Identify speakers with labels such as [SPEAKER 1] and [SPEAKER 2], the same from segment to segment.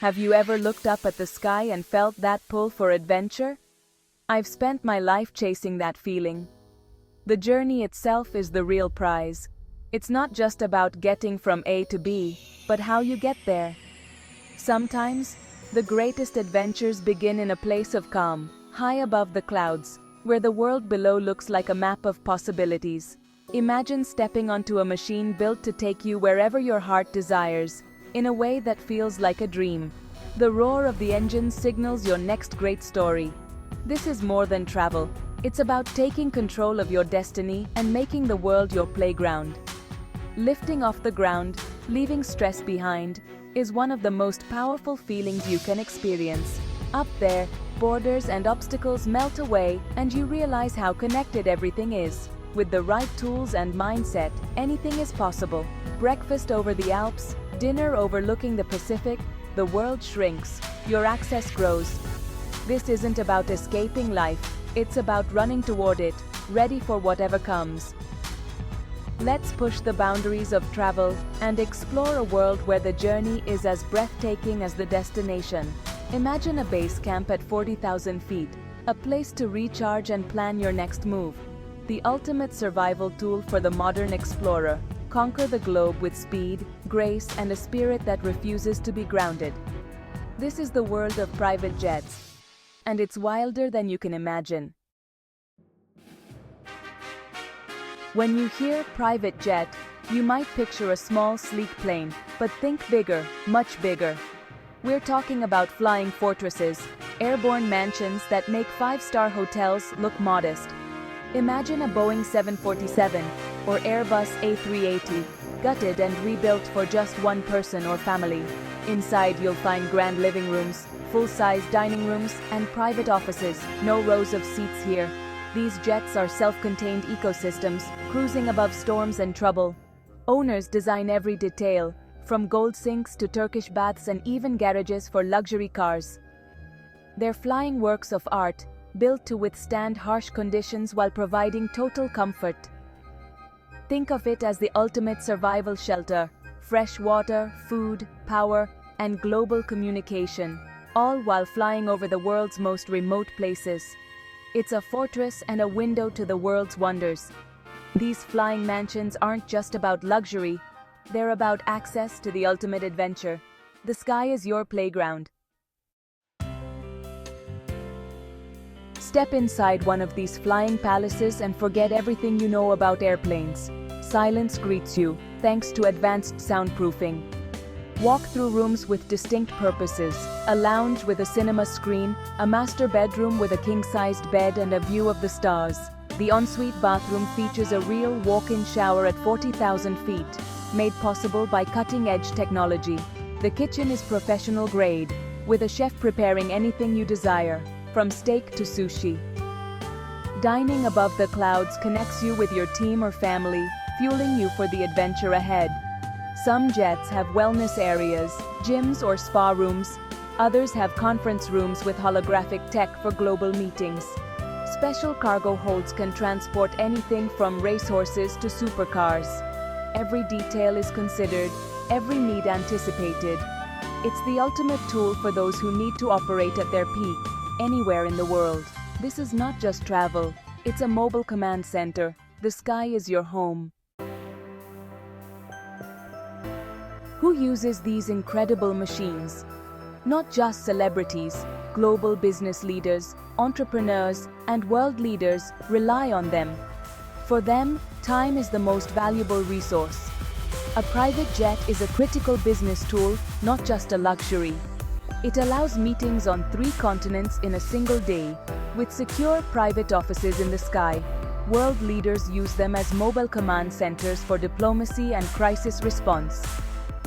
[SPEAKER 1] Have you ever looked up at the sky and felt that pull for adventure? I've spent my life chasing that feeling. The journey itself is the real prize. It's not just about getting from A to B, but how you get there. Sometimes, the greatest adventures begin in a place of calm, high above the clouds, where the world below looks like a map of possibilities. Imagine stepping onto a machine built to take you wherever your heart desires, in a way that feels like a dream. The roar of the engine signals your next great story. This is more than travel. It's about taking control of your destiny and making the world your playground. Lifting off the ground, leaving stress behind, is one of the most powerful feelings you can experience. Up there, borders and obstacles melt away, and you realize how connected everything is. With the right tools and mindset, anything is possible. Breakfast over the Alps, dinner overlooking the Pacific, the world shrinks, your access grows. This isn't about escaping life, it's about running toward it, ready for whatever comes. Let's push the boundaries of travel and explore a world where the journey is as breathtaking as the destination. Imagine a base camp at 40,000 feet, a place to recharge and plan your next move. The ultimate survival tool for the modern explorer. Conquer the globe with speed, grace, and a spirit that refuses to be grounded. This is the world of private jets, and it's wilder than you can imagine. When you hear private jet, you might picture a small, sleek plane, but think bigger, much bigger. We're talking about flying fortresses, airborne mansions that make five-star hotels look modest. Imagine a Boeing 747 or Airbus A380, gutted and rebuilt for just one person or family. Inside you'll find grand living rooms, full-size dining rooms, and private offices. No rows of seats here. These jets are self-contained ecosystems, cruising above storms and trouble. Owners design every detail, from gold sinks to Turkish baths and even garages for luxury cars. They're flying works of art, built to withstand harsh conditions while providing total comfort. Think of it as the ultimate survival shelter: fresh water, food, power, and global communication, all while flying over the world's most remote places. It's a fortress and a window to the world's wonders. These flying mansions aren't just about luxury, they're about access to the ultimate adventure. The sky is your playground. Step inside one of these flying palaces and forget everything you know about airplanes. Silence greets you, thanks to advanced soundproofing. Walk through rooms with distinct purposes: a lounge with a cinema screen, a master bedroom with a king-sized bed and a view of the stars. The ensuite bathroom features a real walk-in shower at 40,000 feet, made possible by cutting-edge technology. The kitchen is professional grade, with a chef preparing anything you desire, from steak to sushi. Dining above the clouds connects you with your team or family, fueling you for the adventure ahead. Some jets have wellness areas, gyms or spa rooms. Others have conference rooms with holographic tech for global meetings. Special cargo holds can transport anything from racehorses to supercars. Every detail is considered, every need anticipated. It's the ultimate tool for those who need to operate at their peak, anywhere in the world. This is not just travel, it's a mobile command center. The sky is your home. Who uses these incredible machines? Not just celebrities, global business leaders, entrepreneurs, and world leaders rely on them. For them, time is the most valuable resource. A private jet is a critical business tool, not just a luxury. It allows meetings on 3 continents in a single day. With secure private offices in the sky, world leaders use them as mobile command centers for diplomacy and crisis response.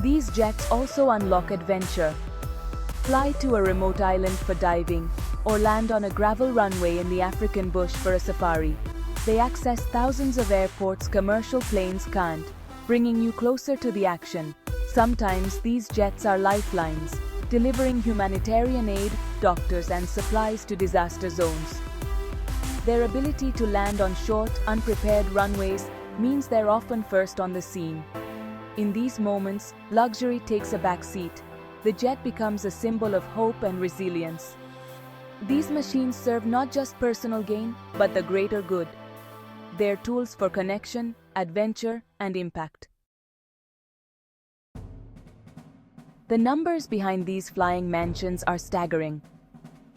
[SPEAKER 1] These jets also unlock adventure. Fly to a remote island for diving, or land on a gravel runway in the African bush for a safari. They access thousands of airports commercial planes can't, bringing you closer to the action. Sometimes these jets are lifelines, delivering humanitarian aid, doctors, and supplies to disaster zones. Their ability to land on short, unprepared runways means they're often first on the scene. In these moments, luxury takes a back seat. the jet becomes a symbol of hope and resilience. These machines serve not just personal gain, but the greater good. They're tools for connection, adventure, and impact. The numbers behind these flying mansions are staggering.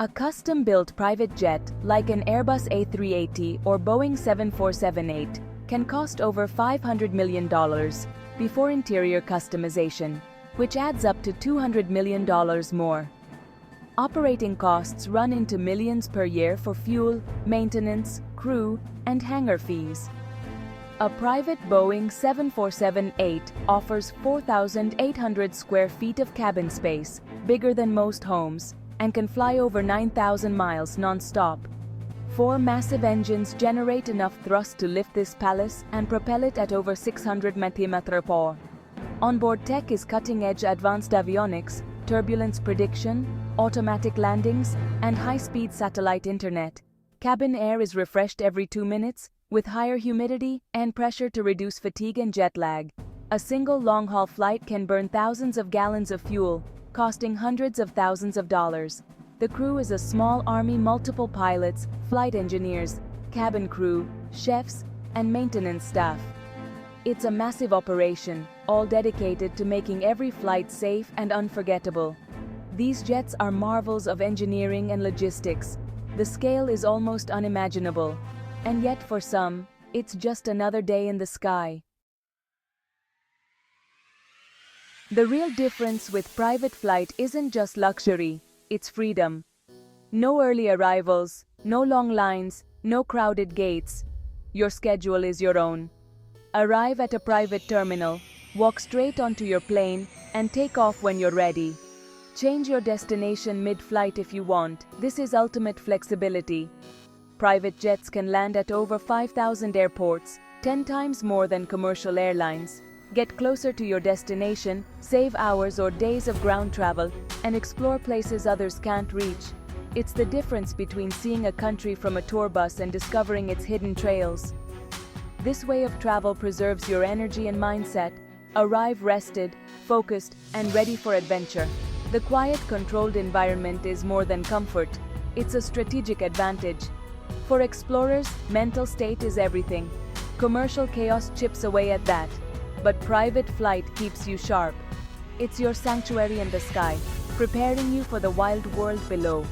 [SPEAKER 1] A custom-built private jet, like an Airbus A380 or Boeing 747-8, can cost over $500 million before interior customization, which adds up to $200 million more. Operating costs run into millions per year for fuel, maintenance, crew, and hangar fees. A private Boeing 747-8 offers 4,800 square feet of cabin space, bigger than most homes, and can fly over 9,000 miles non-stop. 4 massive engines generate enough thrust to lift this palace and propel it at over 600 mph. Onboard tech is cutting-edge advanced avionics, turbulence prediction, automatic landings, and high-speed satellite internet. Cabin air is refreshed every 2 minutes, with higher humidity and pressure to reduce fatigue and jet lag. A single long-haul flight can burn thousands of gallons of fuel, costing hundreds of thousands of dollars. The crew is a small army, multiple pilots, flight engineers, cabin crew, chefs, and maintenance staff. It's a massive operation, all dedicated to making every flight safe and unforgettable. These jets are marvels of engineering and logistics. The scale is almost unimaginable, and yet for some, it's just another day in the sky. The real difference with private flight isn't just luxury, it's freedom. No early arrivals, no long lines, no crowded gates. Your schedule is your own. Arrive at a private terminal, walk straight onto your plane, and take off when you're ready. Change your destination mid-flight if you want. This is ultimate flexibility. Private jets can land at over 5,000 airports, 10 times more than commercial airlines. Get closer to your destination, save hours or days of ground travel, and explore places others can't reach. It's the difference between seeing a country from a tour bus and discovering its hidden trails. This way of travel preserves your energy and mindset. Arrive rested, focused, and ready for adventure. The quiet, controlled environment is more than comfort. It's a strategic advantage. For explorers, mental state is everything. Commercial chaos chips away at that. But private flight keeps you sharp. It's your sanctuary in the sky, preparing you for the wild world below.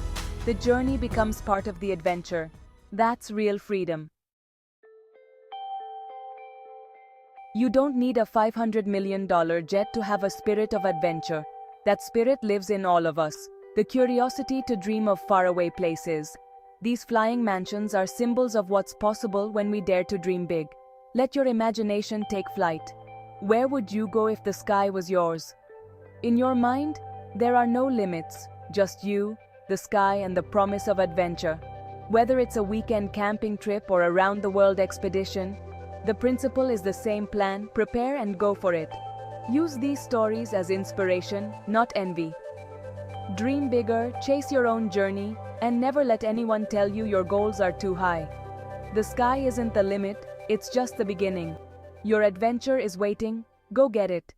[SPEAKER 1] The journey becomes part of the adventure. That's real freedom. You don't need a $500 million jet to have a spirit of adventure. That spirit lives in all of us. The curiosity to dream of faraway places. These flying mansions are symbols of what's possible when we dare to dream big. Let your imagination take flight. Where would you go if the sky was yours? In your mind, there are no limits, just you, the sky, and the promise of adventure. Whether it's a weekend camping trip or a round-the-world expedition, the principle is the same plan: prepare and go for it. Use these stories as inspiration, not envy. Dream bigger, chase your own journey, and never let anyone tell you your goals are too high. The sky isn't the limit, it's just the beginning. Your adventure is waiting, go get it.